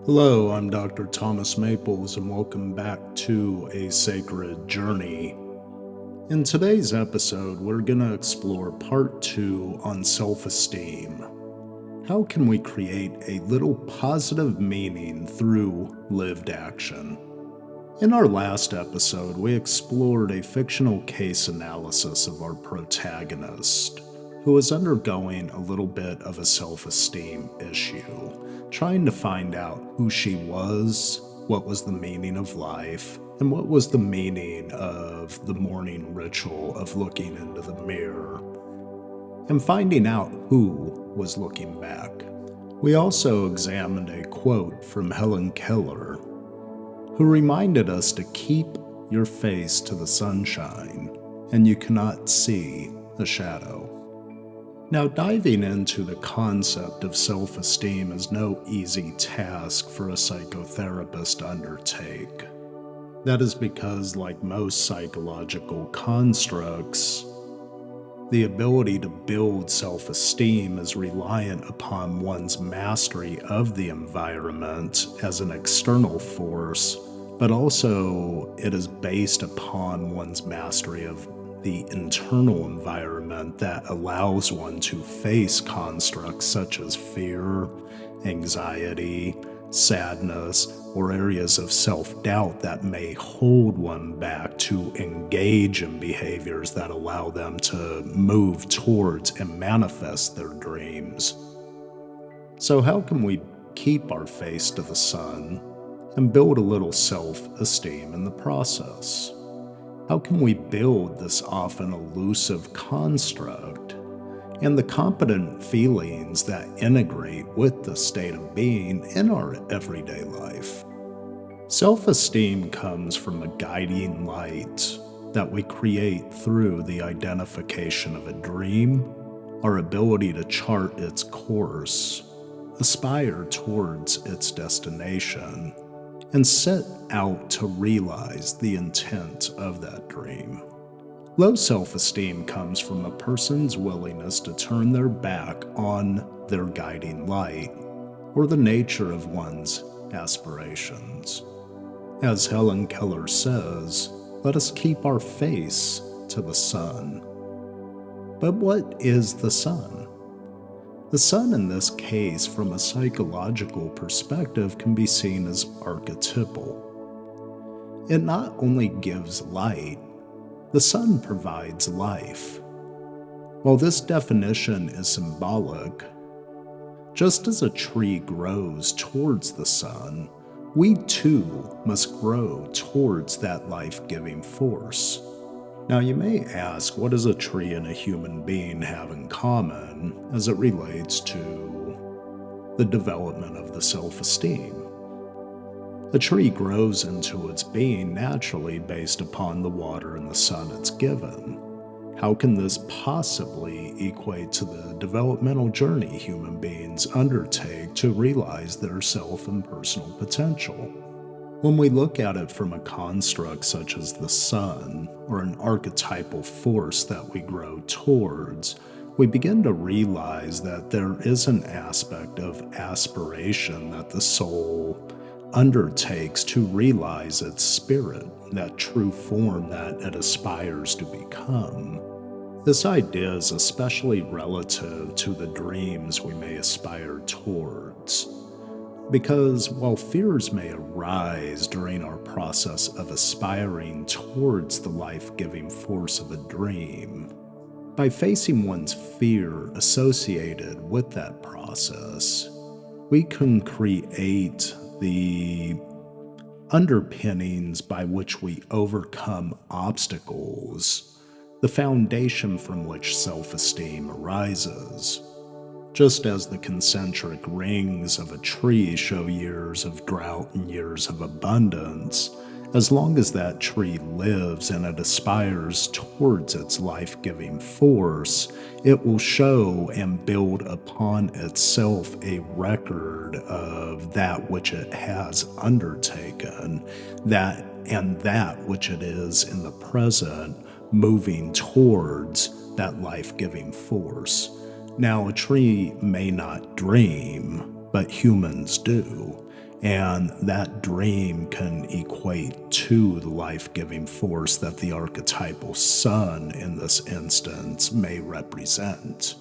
Hello, I'm Dr. Thomas Maples, and welcome back to A Sacred Journey. In today's episode, we're going to explore part 2 on self esteem. How can we create a little positive meaning through lived action? In our last episode, we explored a fictional case analysis of our protagonist, who was undergoing a little bit of a self-esteem issue, trying to find out who she was, what was the meaning of life, and what was the meaning of the morning ritual of looking into the mirror, and finding out who was looking back. We also examined a quote from Helen Keller, who reminded us to keep your face to the sunshine, and you cannot see a shadow. Now, diving into the concept of self-esteem is no easy task for a psychotherapist to undertake. That is because, like most psychological constructs, the ability to build self-esteem is reliant upon one's mastery of the environment as an external force, but also it is based upon one's mastery of the internal environment that allows one to face constructs such as fear, anxiety, sadness, or areas of self-doubt that may hold one back to engage in behaviors that allow them to move towards and manifest their dreams. So how can we keep our face to the sun and build a little self-esteem in the process? How can we build this often elusive construct and the competent feelings that integrate with the state of being in our everyday life? Self-esteem comes from a guiding light that we create through the identification of a dream, our ability to chart its course, aspire towards its destination, and set out to realize the intent of that dream. Low self-esteem comes from a person's willingness to turn their back on their guiding light or the nature of one's aspirations. As Helen Keller says, let us keep our face to the sun. But what is the sun? The sun in this case, from a psychological perspective, can be seen as archetypal. It not only gives light, the sun provides life. While this definition is symbolic, just as a tree grows towards the sun, we too must grow towards that life-giving force. Now you may ask, what does a tree and a human being have in common as it relates to the development of the self-esteem? A tree grows into its being naturally based upon the water and the sun it's given. How can this possibly equate to the developmental journey human beings undertake to realize their self and personal potential? When we look at it from a construct such as the sun, or an archetypal force that we grow towards, we begin to realize that there is an aspect of aspiration that the soul undertakes to realize its spirit, that true form that it aspires to become. This idea is especially relative to the dreams we may aspire towards. Because while fears may arise during our process of aspiring towards the life-giving force of a dream, by facing one's fear associated with that process, we can create the underpinnings by which we overcome obstacles, the foundation from which self-esteem arises. Just as the concentric rings of a tree show years of drought and years of abundance, as long as that tree lives and it aspires towards its life-giving force, it will show and build upon itself a record of that which it has undertaken, that which it is in the present, moving towards that life-giving force. Now, a tree may not dream, but humans do. And that dream can equate to the life-giving force that the archetypal sun in this instance may represent.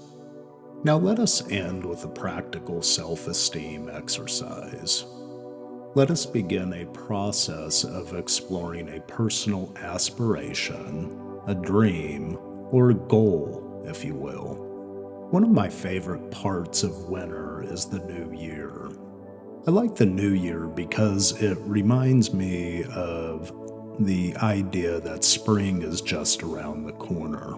Now let us end with a practical self-esteem exercise. Let us begin a process of exploring a personal aspiration, a dream, or a goal, if you will. One of my favorite parts of winter is the new year. I like the new year because it reminds me of the idea that spring is just around the corner.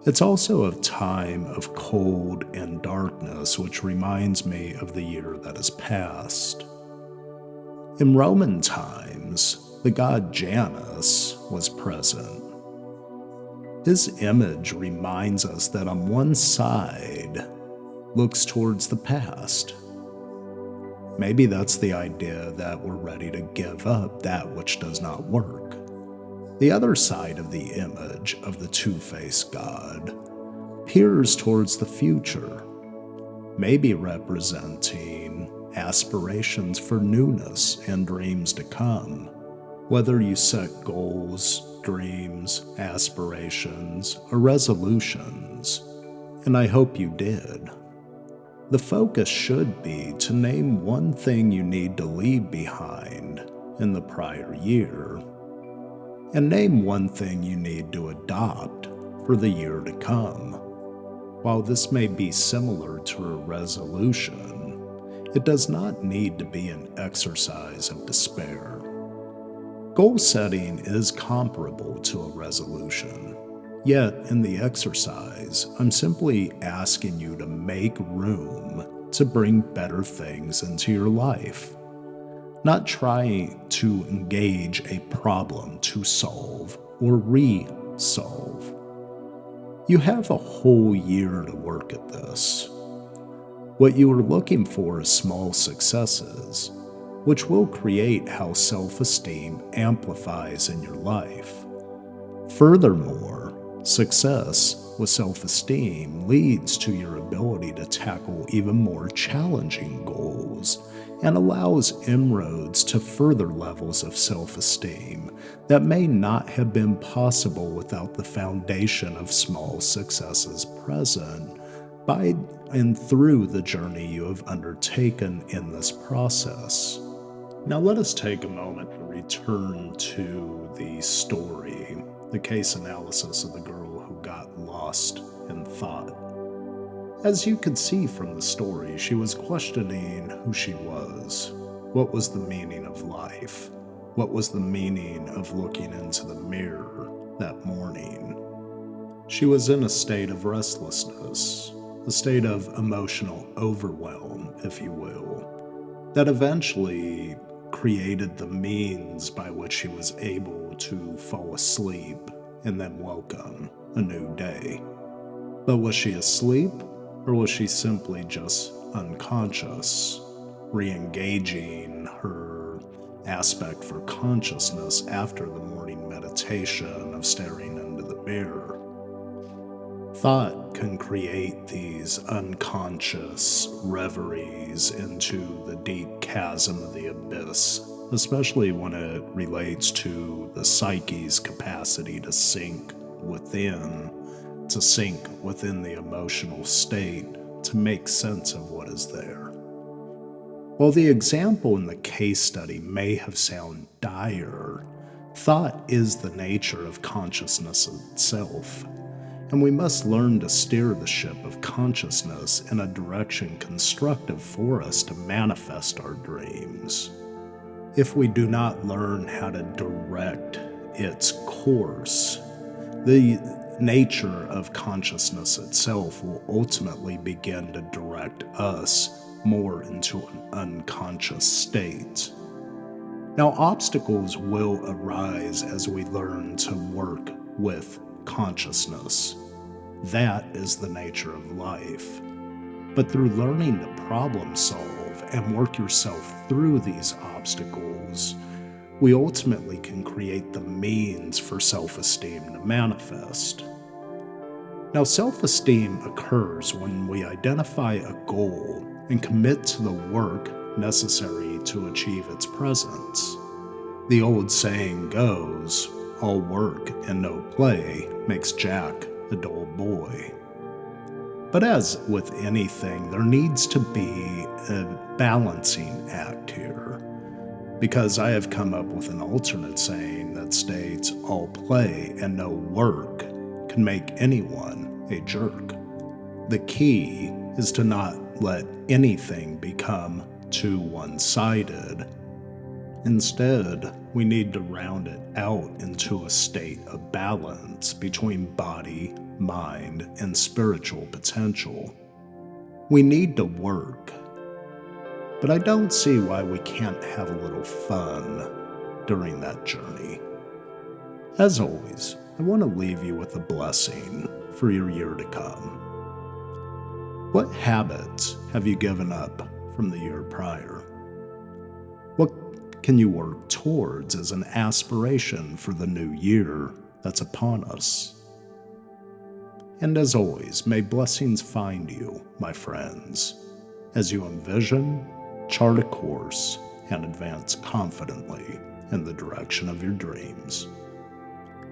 It's also a time of cold and darkness, which reminds me of the year that has passed. In Roman times, the god Janus was present. His image reminds us that on one side looks towards the past. Maybe that's the idea that we're ready to give up that which does not work. The other side of the image of the two-faced god peers towards the future, maybe representing aspirations for newness and dreams to come. Whether you set goals, dreams, aspirations, or resolutions, and I hope you did, the focus should be to name one thing you need to leave behind in the prior year, and name one thing you need to adopt for the year to come. While this may be similar to a resolution, it does not need to be an exercise of despair. Goal setting is comparable to a resolution. Yet, in the exercise, I'm simply asking you to make room to bring better things into your life. Not trying to engage a problem to solve or re-solve. You have a whole year to work at this. What you are looking for is small successes, which will create how self-esteem amplifies in your life. Furthermore, success with self-esteem leads to your ability to tackle even more challenging goals and allows inroads to further levels of self-esteem that may not have been possible without the foundation of small successes present by and through the journey you have undertaken in this process. Now let us take a moment to return to the story, the case analysis of the girl who got lost in thought. As you could see from the story, she was questioning who she was. What was the meaning of life? What was the meaning of looking into the mirror that morning? She was in a state of restlessness, a state of emotional overwhelm, if you will, that eventually created the means by which she was able to fall asleep and then welcome a new day. But was she asleep, or was she simply just unconscious, re-engaging her aspect for consciousness after the morning meditation of staring into the mirror? Thought can create these unconscious reveries into the deep chasm of the abyss, especially when it relates to the psyche's capacity to sink within the emotional state to make sense of what is there. While the example in the case study may have sounded dire, thought is the nature of consciousness itself, and we must learn to steer the ship of consciousness in a direction constructive for us to manifest our dreams. If we do not learn how to direct its course, the nature of consciousness itself will ultimately begin to direct us more into an unconscious state. Now, obstacles will arise as we learn to work with consciousness. That is the nature of life. But through learning to problem solve and work yourself through these obstacles, we ultimately can create the means for self-esteem to manifest. Now, self-esteem occurs when we identify a goal and commit to the work necessary to achieve its presence. The old saying goes, all work and no play makes Jack a dull boy. But as with anything, there needs to be a balancing act here, because I have come up with an alternate saying that states all play and no work can make anyone a jerk. The key is to not let anything become too one-sided. Instead, we need to round it out into a state of balance between body, mind, and spiritual potential. We need to work, but I don't see why we can't have a little fun during that journey. As always, I want to leave you with a blessing for your year to come. What habits have you given up from the year prior? What can you work towards as an aspiration for the new year that's upon us? And as always, may blessings find you, my friends, as you envision, chart a course, and advance confidently in the direction of your dreams.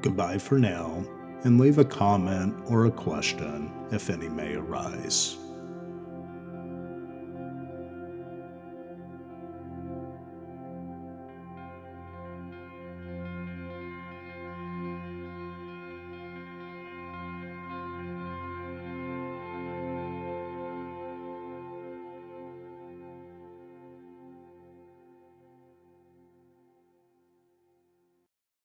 Goodbye for now, and leave a comment or a question if any may arise.